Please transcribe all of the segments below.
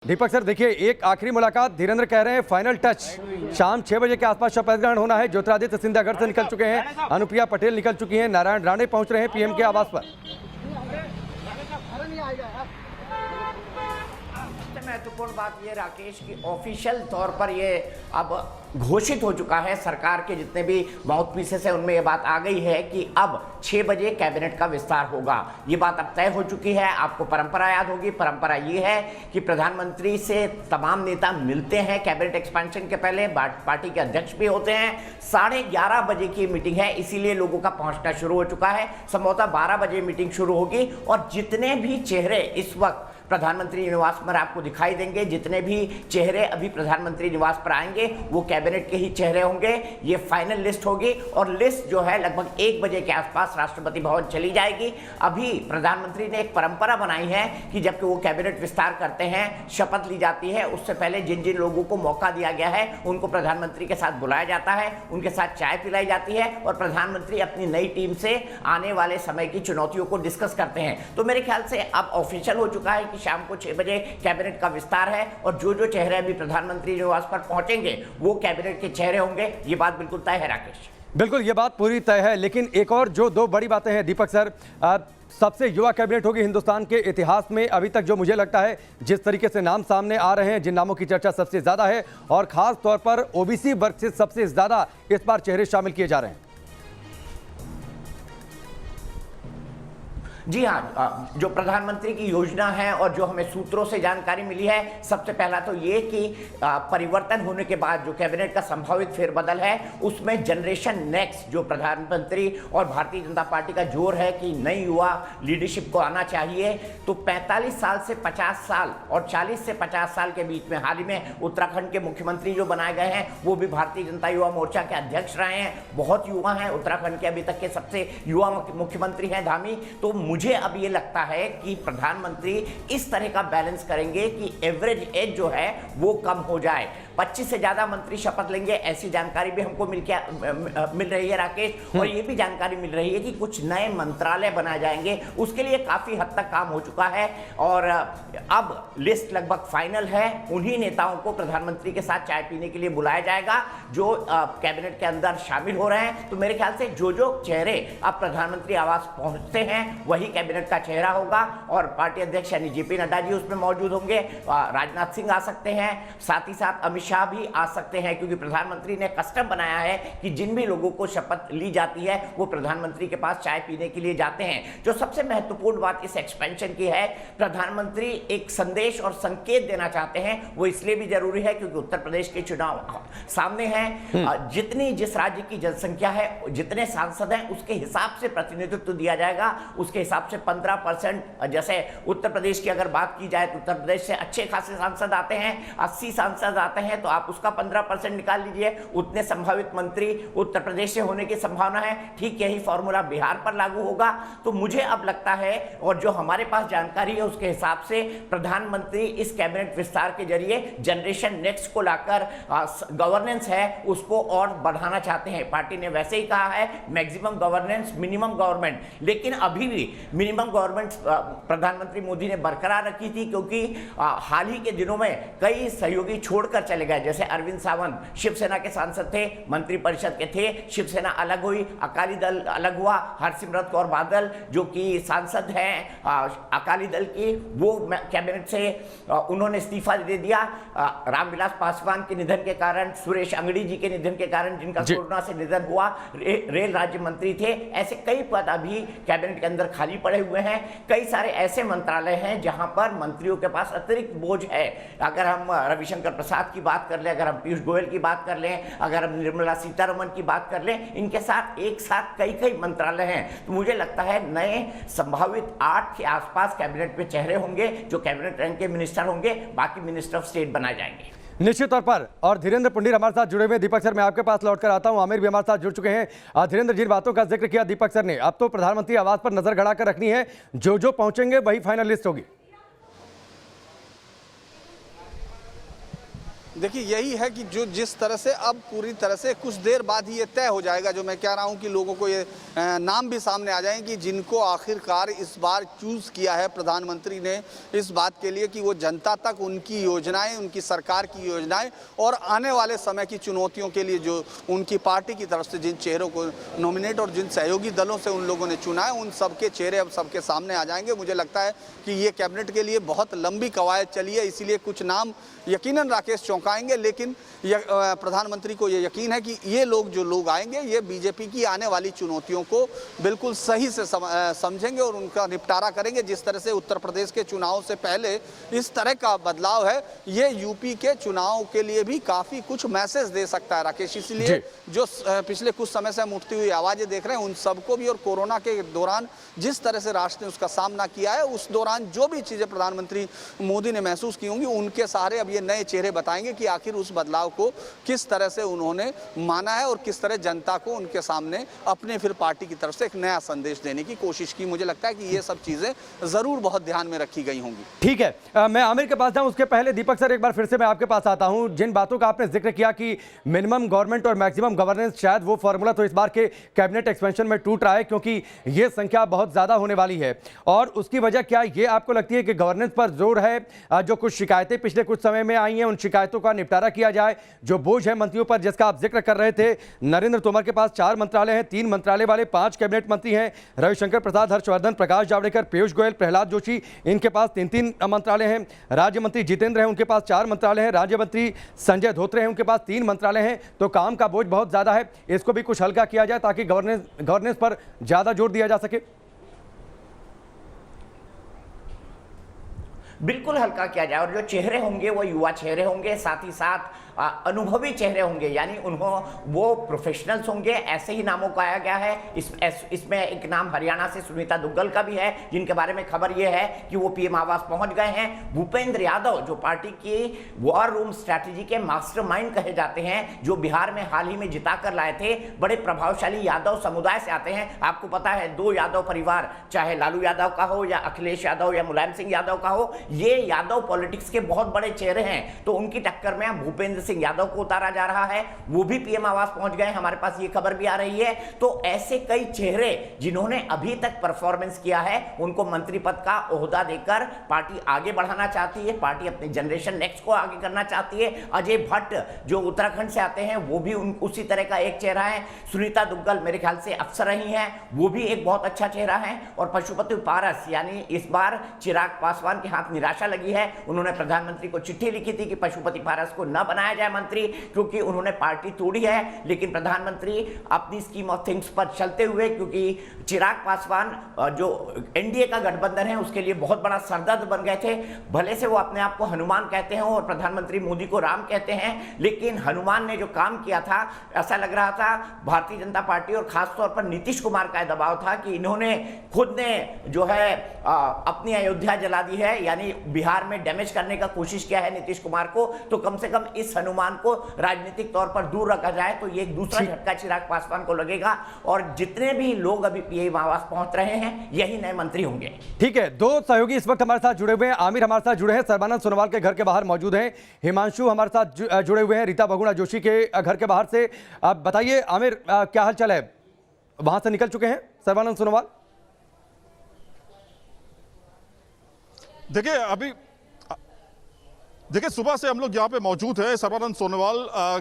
दीपक sir देखिए, एक आखिरी मुलाकात, धीरेन्द्र कह रहे हैं फाइनल टच शाम 6 बजे के आसपास शपथ ग्रहण होना है। ज्योतिरादित्य सिंधिया घर से निकल चुके हैं, अनुप्रिया पटेल निकल चुकी हैं, नारायण राणे पहुंच रहे हैं पीएम के आवास पर। महत्वपूर्ण बात ये राकेश की ऑफिशियल तौर पर ये अब घोषित हो चुका है, सरकार के जितने भी माउथपीसेस है उनमें ये बात आ गई है कि अब 6 बजे कैबिनेट का विस्तार होगा। ये बात अब तय हो चुकी है। आपको परंपरा याद होगी, परंपरा ये है कि प्रधानमंत्री से तमाम नेता मिलते हैं कैबिनेट एक्सपेंशन के पहले, पार्टी के अध्यक्ष भी होते हैं। 11:30 बजे की मीटिंग है, इसीलिए लोगों का पहुंचना शुरू हो चुका है। संभवतः 12 बजे मीटिंग शुरू होगी और जितने भी चेहरे इस वक्त प्रधानमंत्री निवास पर आपको दिखाई देंगे, जितने भी चेहरे अभी प्रधानमंत्री निवास पर आएंगे वो कैबिनेट के ही चेहरे होंगे। ये फाइनल लिस्ट होगी और लिस्ट जो है लगभग 1 बजे के आसपास राष्ट्रपति भवन चली जाएगी। अभी प्रधानमंत्री ने एक परंपरा बनाई है कि जबकि वो कैबिनेट विस्तार करते हैं, शपथ ली जाती है, उससे पहले जिन जिन लोगों को मौका दिया गया है उनको प्रधानमंत्री के साथ बुलाया जाता है, उनके साथ चाय पिलाई जाती है और प्रधानमंत्री अपनी नई टीम से आने वाले समय की चुनौतियों को डिस्कस करते हैं। तो मेरे ख्याल से अब ऑफिशियल हो चुका है कि शाम को 6 बजे कैबिनेट का विस्तार है और जो चेहरे अभी प्रधानमंत्री निवास पर पहुंचेंगे वो कैबिनेट के चेहरे होंगे। ये बात बिल्कुल तय है राकेश। बिल्कुल, ये बात पूरी तय है। लेकिन एक और जो 2 बड़ी बातें हैं दीपक सर, सबसे युवा कैबिनेट होगी हिंदुस्तान के इतिहास में अभी तक। जो मुझे लगता है जिस तरीके से नाम सामने आ रहे हैं, जिन नामों की चर्चा सबसे ज्यादा है और खास तौर पर ओबीसी वर्ग से सबसे ज्यादा इस बार चेहरे शामिल किए जा रहे हैं। जी हाँ, जो प्रधानमंत्री की योजना है और जो हमें सूत्रों से जानकारी मिली है, सबसे पहला तो ये कि परिवर्तन होने के बाद जो कैबिनेट का संभावित फेरबदल है उसमें जनरेशन नेक्स्ट जो प्रधानमंत्री और भारतीय जनता पार्टी का जोर है कि नई युवा लीडरशिप को आना चाहिए, तो 45 साल से 50 साल और 40 से 50 साल के बीच में हाल ही में उत्तराखंड के मुख्यमंत्री जो बनाए गए हैं वो भी भारतीय जनता युवा मोर्चा के अध्यक्ष रहे हैं। बहुत युवा हैं, उत्तराखंड के अभी तक के सबसे युवा मुख्यमंत्री हैं धामी। तो मुझे अब ये लगता है कि प्रधानमंत्री इस तरह का बैलेंस करेंगे कि एवरेज एज जो है वो कम हो जाए। 25 से ज्यादा मंत्री शपथ लेंगे, ऐसी जानकारी भी हमको मिल रही है राकेश। और ये भी जानकारी मिल रही है कि कुछ नए मंत्रालय बनाए जाएंगे, उसके लिए काफी हद तक काम हो चुका है और अब लिस्ट लगभग फाइनल है। उन्हीं नेताओं को प्रधानमंत्री के साथ चाय पीने के लिए बुलाया जाएगा जो कैबिनेट के अंदर शामिल हो रहे हैं। तो मेरे ख्याल से जो चेहरे अब प्रधानमंत्री आवास पहुंचते हैं वही कैबिनेट का चेहरा होगा और पार्टी अध्यक्ष यानी जेपी नड्डा जी उसमें मौजूद होंगे, राजनाथ सिंह आ सकते हैं, साथ ही साथ अमित शाह भी आ सकते हैं, क्योंकि प्रधानमंत्री ने कस्टम बनाया है कि जिन भी लोगों को शपथ ली जाती है वो प्रधानमंत्री के पास चाय पीने के लिए जाते हैं। जो सबसे महत्वपूर्ण बात इस एक्सपेंशन की है, प्रधानमंत्री एक संदेश और संकेत देना चाहते हैं। वो इसलिए भी जरूरी है क्योंकि उत्तर प्रदेश के चुनाव सामने हैं। जिस राज्य की जनसंख्या है, जितने सांसद हैं, उसके हिसाब से प्रतिनिधित्व दिया जाएगा। उसके हिसाब से 15%, जैसे उत्तर प्रदेश की अगर बात की जाए तो उत्तर प्रदेश से अच्छे खासे सांसद आते हैं, 80 सांसद आते हैं, तो आप उसका 15% निकाल लीजिए, उतने संभावित मंत्री उत्तर प्रदेश से होने की संभावना है। ठीक यही फॉर्मूला बिहार पर लागू होगा। तो मुझे अब लगता है और जो हमारे पास जानकारी है उसके हिसाब से प्रधानमंत्री इस कैबिनेट विस्तार के जरिए जनरेशन नेक्स्ट को लाकर गवर्नेंस है उसको और बढ़ाना चाहते हैं। पार्टी ने वैसे ही कहा है मैक्सिमम गवर्नेंस मिनिमम गवर्नमेंट, लेकिन अभी भी मिनिमम गवर्नमेंट प्रधानमंत्री मोदी ने बरकरार रखी थी, क्योंकि हाल ही के दिनों में कई सहयोगी छोड़कर चले गए। जैसे अरविंद सावंत शिवसेना के सांसद थे, मंत्रिपरिषद के थे, शिवसेना अलग हुई, अकाली दल अलग हुआ। हरसिमरत कौर बादल जो कि सांसद हैं अकाली दल की, वो कैबिनेट से उन्होंने इस्तीफा दे दिया। रामविलास पासवान के निधन के कारण, सुरेश अंगड़ी जी के निधन के कारण, जिनका कोरोना से निधन हुआ, रेल राज्य मंत्री थे, ऐसे कई पद अभी कैबिनेट के अंदर खाली पड़े हुए हैं। कई सारे ऐसे मंत्रालय हैं जहां पर मंत्रियों के पास अतिरिक्त बोझ है। अगर हम रविशंकर प्रसाद की बात कर लें, अगर हम पीयूष गोयल की बात कर लें, अगर हम निर्मला सीतारमण की बात कर लें, इनके साथ एक साथ कई मंत्रालय हैं। तो मुझे लगता है नए संभावित 8 के आसपास कैबिनेट में चेहरे होंगे जो कैबिनेट रैंक के मिनिस्टर होंगे, बाकी मिनिस्टर ऑफ स्टेट बनाए जाएंगे निश्चित तौर पर। और धीरेन्द्र पुंडीर हमारे साथ जुड़े हुए। दीपक सर मैं आपके पास लौटकर आता हूं, आमिर भी हमारे साथ जुड़ चुके हैं। धीरेन्द्र, जिन बातों का जिक्र किया दीपक सर ने, अब तो प्रधानमंत्री आवास पर नजर गड़ा कर रखनी है, जो पहुंचेंगे वही फाइनल लिस्ट होगी। देखिए यही है कि जो जिस तरह से अब पूरी तरह से कुछ देर बाद ही ये तय हो जाएगा, जो मैं कह रहा हूँ कि लोगों को ये नाम भी सामने आ जाएं कि जिनको आखिरकार इस बार चूज़ किया है प्रधानमंत्री ने इस बात के लिए कि वो जनता तक उनकी योजनाएं, उनकी सरकार की योजनाएं और आने वाले समय की चुनौतियों के लिए जो उनकी पार्टी की तरफ से जिन चेहरों को नॉमिनेट और जिन सहयोगी दलों से उन लोगों ने चुना है, उन सबके चेहरे अब सबके सामने आ जाएंगे। मुझे लगता है कि ये कैबिनेट के लिए बहुत लंबी कवायद चली है, इसीलिए कुछ नाम यकीनन राकेश चौंकाएंगे, लेकिन प्रधानमंत्री को ये यकीन है कि ये लोग जो लोग आएंगे ये बीजेपी की आने वाली चुनौतियों को बिल्कुल सही से समझेंगे और उनका निपटारा करेंगे। जिस तरह से उत्तर प्रदेश के चुनाव से पहले इस तरह का बदलाव है, ये यूपी के चुनाव के लिए भी काफ़ी कुछ मैसेज दे सकता है राकेश। इसलिए जो पिछले कुछ समय से हम उठती हुई आवाज़ें देख रहे हैं उन सबको भी, और कोरोना के दौरान जिस तरह से राष्ट्र ने उसका सामना किया है, उस दौरान जो भी चीज़ें प्रधानमंत्री मोदी ने महसूस की होंगी, उनके सहारे अब ये नए चेहरे बताएंगे कि आखिर उस बदलाव को किस तरह से उन्होंने माना है और किस तरह जनता को उनके सामने अपने फिर पार्टी की तरफ से एक नया संदेश देने की कोशिश की। मुझे लगता है कि ये सब चीजें जरूर बहुत ध्यान में रखी गई होंगी। ठीक है, मैं आमिर के पास जाऊं उसके पहले दीपक सर एक बार फिर से मैं आपके पास आता हूं। जिन बातों का आपने जिक्र किया कि मिनिमम गवर्नमेंट और मैक्सिमम गवर्नेंस, शायद वो फॉर्मूला तो इस बार के कैबिनेट एक्सपेंशन में टूट रहा है क्योंकि ये संख्या बहुत ज्यादा होने वाली है। और उसकी वजह क्या ये आपको लगती है कि गवर्नेंस पर जोर है, जो कुछ शिकायतें पिछले कुछ समय में आई हैं उन शिकायतों का निपटारा किया जाए, जो बोझ है मंत्रियों पर जिसका आप जिक्र कर रहे थे। नरेंद्र तोमर के पास 4 मंत्रालय हैं, 3 मंत्रालय वाले 5 कैबिनेट मंत्री हैं, रविशंकर प्रसाद, हर्षवर्धन, प्रकाश जावड़ेकर, पीयूष गोयल, प्रहलाद जोशी, इनके पास 3-3 मंत्रालय हैं। राज्य मंत्री जितेंद्र हैं, उनके पास 4 मंत्रालय हैं। राज्य मंत्री संजय धोत्रे हैं, उनके पास 3 मंत्रालय हैं। तो काम का बोझ बहुत ज्यादा है, इसको भी कुछ हल्का किया जाए ताकि गवर्नेंस पर ज्यादा जोर दिया जा सके। बिल्कुल हल्का किया जाए, और जो चेहरे होंगे वो युवा चेहरे होंगे, साथ ही साथ अनुभवी चेहरे होंगे, यानी वो प्रोफेशनल्स होंगे। ऐसे ही नामों को आया गया है। इसमें एक नाम हरियाणा से सुनीता दुग्गल का भी है, जिनके बारे में खबर ये है कि वो पीएम आवास पहुंच गए हैं। भूपेंद्र यादव जो पार्टी की वॉर रूम स्ट्रैटेजी के मास्टरमाइंड कहे जाते हैं, जो बिहार में हाल ही में जिता कर लाए थे, बड़े प्रभावशाली यादव समुदाय से आते हैं। आपको पता है 2 यादव परिवार, चाहे लालू यादव का हो या अखिलेश यादव या मुलायम सिंह यादव का हो, ये यादव पॉलिटिक्स के बहुत बड़े चेहरे हैं। तो उनकी टक्कर में भूपेंद्र सिंह यादव को उतारा जा रहा है, वो भी पीएम आवास पहुंच गए, हमारे पास ये खबर भी आ रही है। तो ऐसे कई चेहरे जिन्होंने अभी तक परफॉर्मेंस किया है, उनको मंत्री पद का ओहदा देकर पार्टी आगे बढ़ाना चाहती है। पार्टी अपनी जनरेशन नेक्स्ट को आगे करना चाहती है। अजय भट्ट जो उत्तराखंड से आते हैं, वो भी उसी तरह का एक चेहरा है। सुनीता दुग्गल मेरे ख्याल से अफसर रही हैं, वो भी एक बहुत अच्छा चेहरा है। और पशुपति पारस, यानी इस बार चिराग पासवान के हाथ निराशा लगी है। उन्होंने प्रधानमंत्री को चिट्ठी लिखी थी कि पशुपति पारस को न बनाया जाए मंत्री, क्योंकि उन्होंने पार्टी तोड़ी है। लेकिन प्रधानमंत्री अपनी स्कीम ऑफ थिंग्स पर चलते हुए, क्योंकि चिराग पासवान जो एनडीए का गठबंधन है उसके लिए बहुत बड़ा सरदर्द बन गए थे। भले से वो अपने आप को हनुमान कहते हैं और प्रधानमंत्री मोदी को राम कहते हैं, लेकिन हनुमान ने जो काम किया था, ऐसा लग रहा था भारतीय जनता पार्टी और खासतौर पर नीतीश कुमार का दबाव था कि इन्होंने खुद ने जो है अपनी अयोध्या जला दी है, यानी बिहार में डैमेज करने का कोशिश किया है नीतीश कुमार को। तो कम से कम इस हनुमान को राजनीतिक तौर पर दूर रखा जाए, तो ये एक दूसरा झटका चिराग पासवान को लगेगा। और जितने भी लोग अभी पीएम आवास पहुंच रहे हैं, यही नए मंत्री होंगे। ठीक है, 2 सहयोगी इस वक्त हमारे साथ जुड़े हुए हैं। आमिर हमारे साथ जुड़े हैं, सर्बानंद सोनोवाल के घर के बाहर मौजूद हैं। हिमांशु हमारे साथ जुड़े हुए हैं, रीता बहुगुणा जोशी के घर के बाहर से। आप बताइए आमिर, क्या हालचाल है? वहां से निकल चुके हैं सर्बानंद सोनोवाल? देखिए सुबह से हम लोग यहाँ पे मौजूद हैं, सर्बानंद सोनोवाल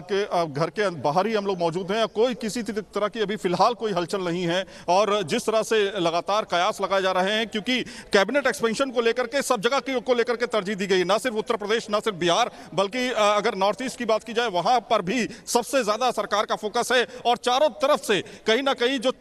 के घर के बाहर ही हम लोग मौजूद हैं। कोई किसी तरह की अभी फिलहाल कोई हलचल नहीं है। और जिस तरह से लगातार कयास लगाए जा रहे हैं, क्योंकि कैबिनेट एक्सपेंशन को लेकर के सब जगह को लेकर के तरजीह दी गई, ना सिर्फ उत्तर प्रदेश, ना सिर्फ बिहार, बल्कि अगर नॉर्थ ईस्ट की बात की जाए वहां पर भी सबसे ज्यादा सरकार का फोकस है। और चारों तरफ से कहीं ना कहीं जो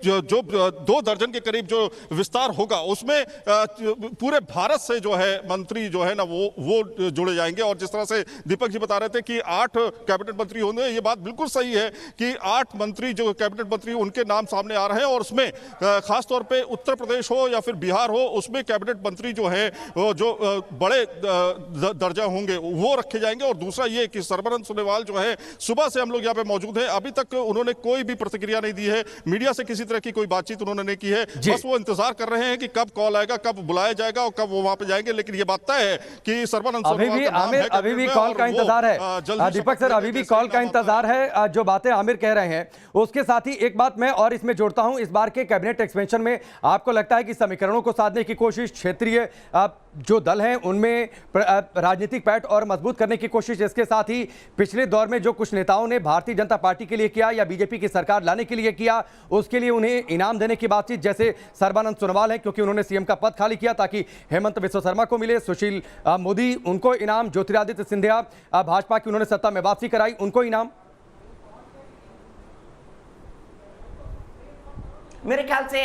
2 दर्जन के करीब जो विस्तार होगा, उसमें पूरे भारत से जो है मंत्री जो है ना वो जुड़े जाएंगे। और जिस तरह से दीपक जी बता रहे थे कि 8 कैबिनेट मंत्री होंगे, ये बात बिल्कुल सही है कि 8 मंत्री जो कैबिनेट मंत्री उनके नाम सामने आ रहे हैं। और उसमें खासतौर पे उत्तर प्रदेश हो या फिर बिहार हो, उसमें कैबिनेट मंत्री जो है जो बड़े दर्जा होंगे वो रखे जाएंगे। और दूसरा ये कि सर्बानंद सोनोवाल जो है, सुबह से हम लोग यहाँ पे मौजूद हैं, अभी तक उन्होंने कोई भी प्रतिक्रिया नहीं दी है, मीडिया से किसी तरह की कोई बातचीत उन्होंने नहीं की है। बस वो इंतजार कर रहे हैं कि कब कॉल आएगा, कब बुलाया जाएगा और कब वो वहां पे जाएंगे। लेकिन ये बात तय है कि सर्बानंद सोनोवाल का नाम है अभी भी कैबिनेट में कॉल और का वो, इंतजार है जल्दी दीपक शपथ सर, लेंगे अभी भी जैसे कॉल ही का काम आता इंतजार है। जो बातें आमिर कह रहे हैं उसके साथ ही एक बात मैं और इसमें जोड़ता हूं, इस बार के कैबिनेट एक्सपेंशन में आपको लगता है कि समीकरणों को साधने की कोशिश, क्षेत्रीय जो दल हैं उनमें राजनीतिक पैठ और मजबूत करने की कोशिश, इसके साथ ही पिछले दौर में जो कुछ नेताओं ने भारतीय जनता पार्टी के लिए किया या बीजेपी की सरकार लाने के लिए किया, उसके लिए उन्हें इनाम देने की बातचीत, जैसे सर्बानंद सोनोवाल हैं क्योंकि उन्होंने सीएम का पद खाली किया ताकि हेमंत बिस्वा शर्मा को मिले, सुशील मोदी उनको इनाम, ज्योतिरादित्य सिंधिया भाजपा की उन्होंने सत्ता में वापसी कराई उनको इनाम। मेरे ख्याल से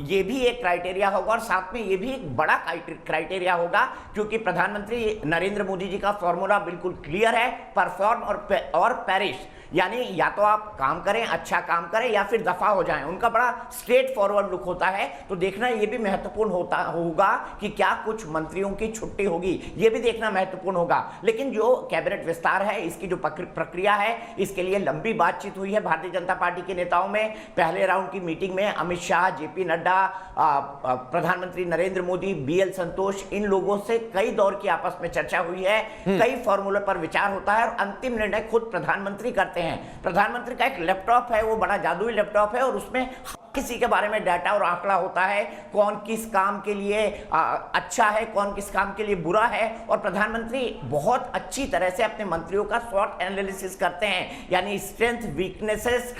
ये भी एक क्राइटेरिया होगा और साथ में ये भी एक बड़ा क्राइटेरिया होगा क्योंकि प्रधानमंत्री नरेंद्र मोदी जी का फॉर्मूला बिल्कुल क्लियर है, परफॉर्म और पेरिश, यानी या तो आप काम करें, अच्छा काम करें या फिर दफा हो जाएं। उनका बड़ा स्ट्रेट फॉरवर्ड लुक होता है। तो देखना ये भी महत्वपूर्ण होगा कि क्या कुछ मंत्रियों की छुट्टी होगी, ये भी देखना महत्वपूर्ण होगा। लेकिन जो कैबिनेट विस्तार है, इसकी जो प्रक्रिया है, इसके लिए लंबी बातचीत हुई है भारतीय जनता पार्टी के नेताओं में। पहले राउंड की मीटिंग में अमित शाह, जेपी नड्डा, प्रधानमंत्री नरेंद्र मोदी, बीएल संतोष, इन लोगों से कई दौर की आपस में चर्चा हुई है, कई फॉर्मूले पर विचार होता है और अंतिम निर्णय खुद प्रधानमंत्री करते हैं। प्रधानमंत्री का एक लैपटॉप है, वो बड़ा जादुई लैपटॉप है और उसमें किसी के बारे में डाटा और आंकड़ा होता है, कौन किस काम के लिए अच्छा है, कौन किस काम के लिए बुरा है। और प्रधानमंत्री बहुत अच्छी तरह से अपने मंत्रियों का स्वॉट एनालिसिस करते हैं, यानी स्ट्रेंथ, वीकनेसेस,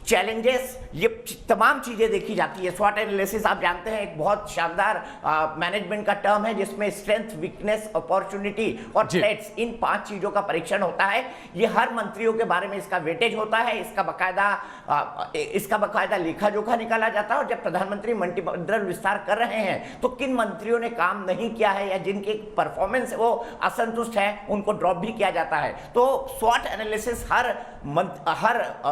चैलेंजेस, ये तमाम चीजें देखी जाती है। स्वॉट एनालिसिस आप जानते हैं एक बहुत शानदार मैनेजमेंट का टर्म है जिसमें स्ट्रेंथ, वीकनेस, अपॉर्चुनिटी और थ्रेट्स, इन 5 चीजों का परीक्षण होता है। ये हर मंत्रियों के बारे में इसका वेटेज होता है, इसका बकायदा लेखा जोखा निकाला जाता है। और जब प्रधानमंत्री मंत्रिमंडल विस्तार कर रहे हैं तो किन मंत्रियों ने काम नहीं किया है या जिनकी परफॉर्मेंस वो असंतुष्ट है, उनको ड्रॉप भी किया जाता है। तो स्वॉट एनालिसिस हर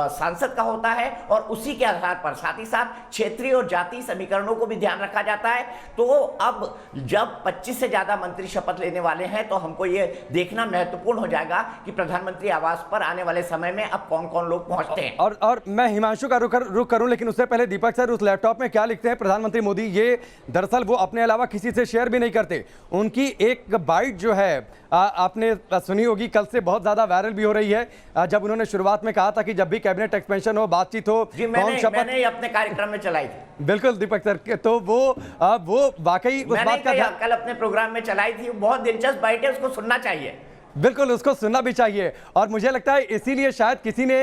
सांसद का होता है और उसी के आधार पर साथ ही साथ क्षेत्रीय और जातीय समीकरणों को भी ध्यान रखा जाता है। तो अब जब 25 से ज्यादा मंत्री शपथ लेने वाले हैं तो हमको ये देखना महत्वपूर्ण हो जाएगा कि प्रधानमंत्री आवास पर आने वाले समय में अब कौन कौन लोग पहुंचते हैं। और मैं हिमांशु का रुख करूं, लेकिन उससे पहले दीपक सर, उस लैपटॉप में क्या लिखते हैं प्रधानमंत्री मोदी? ये दरअसल वो अपने अलावा किसी से शेयर भी नहीं करते। उनकी एक बाइट जो है आपने सुनी होगी, कल से बहुत ज्यादा वायरल भी हो रही है, जब उन्होंने शुरुआत में कहा था कि जब भी कैबिनेट एक्सपेंशन हो, बातचीत हो, मैंने अपने कार्यक्रम में चलाई थी। बिल्कुल दीपक सर, तो वो वाकई उस बात का कल अपने प्रोग्राम में चलाई थी। बहुत दिलचस्प बाइट है, उसको सुनना चाहिए। बिल्कुल, उसको सुनना भी चाहिए। और मुझे लगता है इसीलिए शायद किसी ने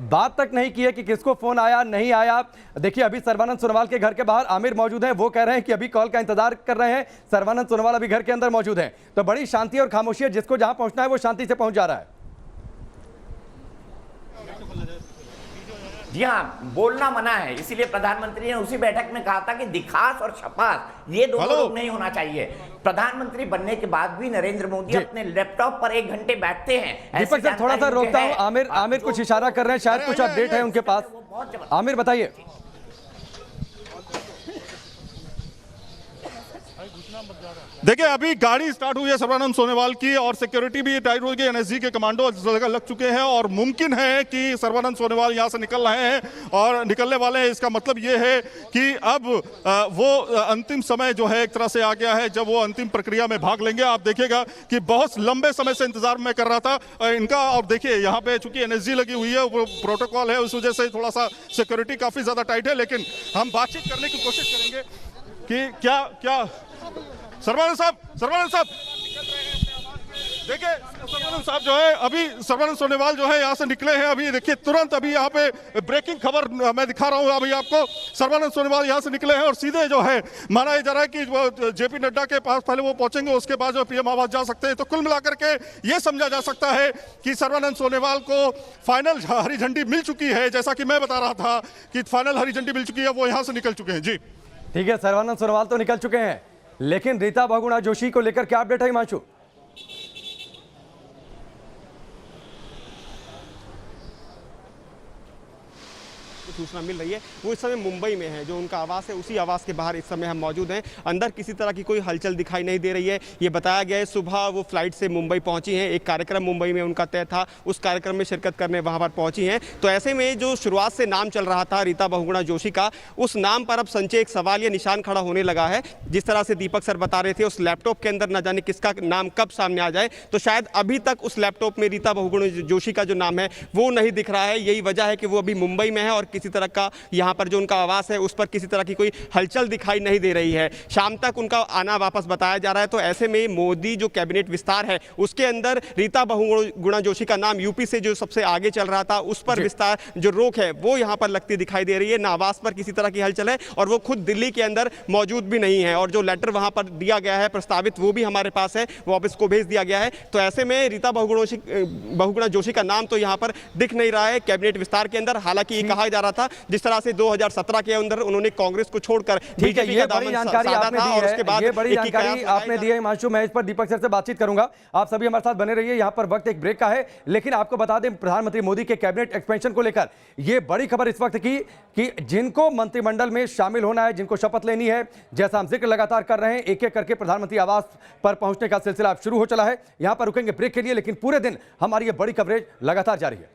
बात तक नहीं की है कि किसको फोन आया नहीं आया। देखिए, अभी सर्बानंद सोनोवाल के घर के बाहर आमिर मौजूद हैं, वो कह रहे हैं कि अभी कॉल का इंतजार कर रहे हैं। सर्बानंद सोनोवाल अभी घर के अंदर मौजूद हैं। तो बड़ी शांति और खामोशी है, जिसको जहां पहुंचना है वो शांति से पहुंच जा रहा है। जी हाँ, बोलना मना है, इसीलिए प्रधानमंत्री ने उसी बैठक में कहा था कि दिखास और छपास ये दोनों लोग नहीं होना चाहिए। प्रधानमंत्री बनने के बाद भी नरेंद्र मोदी अपने लैपटॉप पर 1 घंटे बैठते हैं। दीपक सर, थोड़ा सा रोकता हूं, आमिर कुछ इशारा कर रहे हैं, शायद कुछ अपडेट है उनके पास। आमिर बताइए। देखिए, अभी गाड़ी स्टार्ट हुई है सर्बानंद सोनोवाल की और सिक्योरिटी भी टाइट हो गई। एनएसजी के कमांडो लग चुके हैं और मुमकिन है कि सर्बानंद सोनोवाल यहां से निकल रहे हैं और निकलने वाले हैं। इसका मतलब ये है कि अब वो अंतिम समय जो है एक तरह से आ गया है जब वो अंतिम प्रक्रिया में भाग लेंगे। आप देखिएगा कि बहुत लंबे समय से इंतजार में कर रहा था इनका। और देखिए, यहाँ पे चूंकि एनएसजी लगी हुई है, वो प्रोटोकॉल है, उस वजह से थोड़ा सा सिक्योरिटी काफी ज्यादा टाइट है। लेकिन हम बातचीत करने की कोशिश करेंगे कि क्या सर्बानंद साहब देखिए, सर्बानंद साहब जो है, अभी सर्बानंद सोनोवाल जो है यहाँ से निकले हैं। अभी देखिए, तुरंत अभी यहाँ पे ब्रेकिंग खबर मैं दिखा रहा हूँ अभी आपको। सर्बानंद सोनोवाल यहाँ से निकले हैं और सीधे जो है माना जा रहा है कि वो जेपी नड्डा के पास पहले वो पहुंचेंगे, उसके बाद जो पीएम आवास जा सकते हैं। तो कुल मिलाकर के ये समझा जा सकता है कि सर्बानंद सोनोवाल को फाइनल हरी झंडी मिल चुकी है। जैसा कि मैं बता रहा था कि फाइनल हरी झंडी मिल चुकी है, वो यहाँ से निकल चुके हैं। जी ठीक है, सर्बानंद सोनोवाल तो निकल चुके हैं, लेकिन रीता बहुगुणा जोशी को लेकर क्या अपडेट है हिमांशु? सूचना मिल रही है वो इस समय मुंबई में है। जो उनका आवास है उसी आवास के बाहर इस समय हम मौजूद हैं। अंदर किसी तरह की कोई हलचल दिखाई नहीं दे रही है। ये बताया गया है सुबह वो फ्लाइट से मुंबई पहुंची हैं, एक कार्यक्रम मुंबई में उनका तय था, उस कार्यक्रम में शिरकत करने वहां पर पहुंची हैं। तो ऐसे में जो शुरुआत से नाम चल रहा था रीता बहुगुणा जोशी का, उस नाम पर अब संचय एक सवाल या निशान खड़ा होने लगा है। जिस तरह से दीपक सर बता रहे थे उस लैपटॉप के अंदर न जाने किसका नाम कब सामने आ जाए, तो शायद अभी तक उस लैपटॉप में रीता बहुगुणा जोशी का जो नाम है वो नहीं दिख रहा है। यही वजह है कि वो अभी मुंबई में है और किसी तरह का यहाँ पर जो उनका आवास है उस पर किसी तरह की कोई हलचल दिखाई नहीं दे रही है। शाम तक उनका आना वापस बताया जा रहा है। तो ऐसे में मोदी जो कैबिनेट विस्तार है उसके अंदर रीता बहुगुणा जोशी का नाम यूपी से जो सबसे आगे चल रहा था उस पर विस्तार जो रोक है वो यहाँ पर लगती दिखाई दे रही है। ना आवास पर किसी तरह की हलचल है और वो खुद दिल्ली के अंदर मौजूद भी नहीं है। और जो लेटर वहां पर दिया गया है प्रस्तावित वो भी हमारे पास है, वो ऑफिस को भेज दिया गया है। तो ऐसे में रीता बहुगुणा जोशी का नाम तो यहाँ पर दिख नहीं रहा है कैबिनेट विस्तार के अंदर। हालांकि ये कहा जा रहा था जिस तरह से 2017 के अंदर उन्होंने कांग्रेस को छोड़कर बीजेपी का दामन साधा था और उसके बाद ये बड़ी जानकारी आपने दी है हिमांशु। मैं इस पर दीपक सर से बातचीत करूंगा। आप सभी हमारे साथ बने रहिए। यहाँ पर वक्त एक ब्रेक का है, लेकिन आपको बता दें प्रधानमंत्री मोदी के कैबिनेट एक्सपेंशन को लेकर ये बड़ी खबर इस वक्त की कि जिनको मंत्रिमंडल में शामिल होना है, जिनको शपथ लेनी है, जैसा हम जिक्र लगातार कर रहे हैं, एक एक करके प्रधानमंत्री आवास पर पहुंचने का सिलसिला अब शुरू हो चला है। यहां पर रुकेंगे ब्रेक के लिए, लेकिन पूरे दिन हमारी ये बड़ी कवरेज लगातार जारी है।